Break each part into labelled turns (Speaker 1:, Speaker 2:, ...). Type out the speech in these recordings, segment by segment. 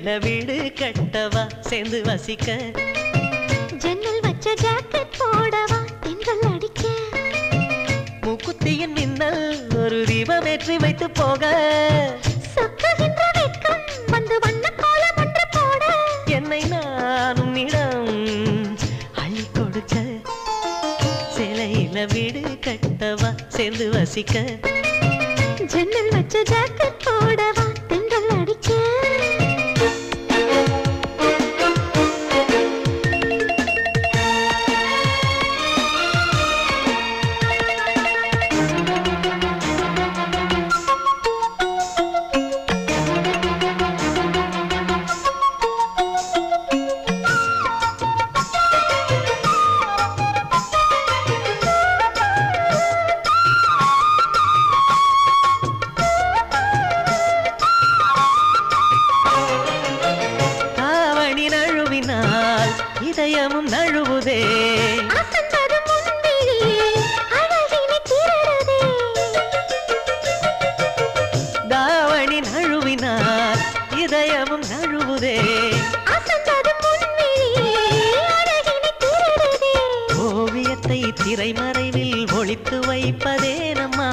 Speaker 1: சேலையில வீடு கட்டவா சேர்ந்து வசிக்க
Speaker 2: ஜன்னல் வச்ச ஜாக்கெட் போடவா தென்றல் அடிக்க
Speaker 1: மூக்குத்தியின் மின்னல் ஒரு தீபம் ஏற்றி வைத்து போக
Speaker 2: சொக்குகின்ற வெட்கம் வந்து வண்ண கோலம் ஒன்று போட
Speaker 1: என்னை நான் உன்னிடம் அள்ளி கொடுக்க சேலையில வீடு கட்டவா சேர்ந்து வசிக்க
Speaker 2: ஜன்னல் வச்ச ஜாக்கெட் போடவா தென்றல் அடிக்க
Speaker 1: இதயமும் நழுவுதே தாவணி நழுவினார் இதயமும் நழுவுதே ஓவியத்தை திரைமறைவில் ஒளித்து வைப்பதே நம்மா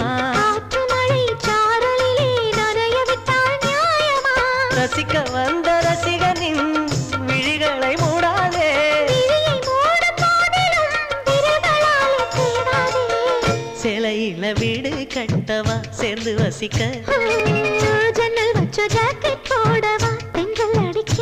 Speaker 1: ரசிக்க வந்த ரசிகனின் விழிகளை மூடாதே சேலையில வீடு கட்டவா சேர்ந்து வசிக்க
Speaker 2: ஜன்னல் வச்ச ஜாக்கெட் போடவா தென்றல் அடிக்க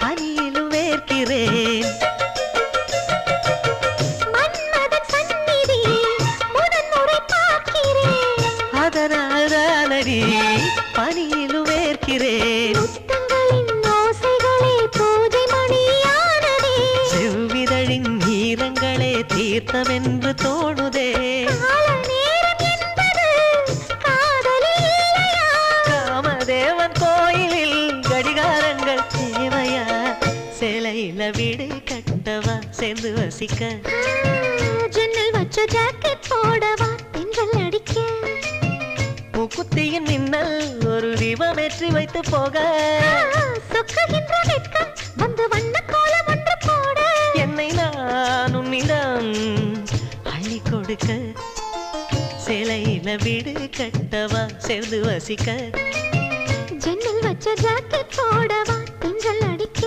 Speaker 1: பனியிலும் வேர்க்கிறேன் அதனால் தானடி பனியிலும் வேர்க்கிறேன் செவ்விதழின் ஈரங்களே தீர்த்தம் என்று தோணுதே காமதேவன் கோயிலில் கடிகாரங்கள் தேவையா சேலையில வீடு கட்டவா சேர்ந்து வசிக்க
Speaker 2: ஜன்னல் வச்ச ஜாக்கெட் போடவா தென்றல் அடிக்க
Speaker 1: மூக்குத்தியின் மின்னல் ஒரு தீபம் ஏற்றி வைத்து போக
Speaker 2: சொக்குகின்ற வெட்கம் வந்து வண்ண கோலம் ஒன்று போட
Speaker 1: என்னை நான் உன்னிடம் அள்ளி கொடுக்க சேலையில வீடு கட்டவா சேர்ந்து வசிக்க
Speaker 2: ஜன்னல் வச்ச ஜாக்கெட் போடவா தென்றல் அடிக்க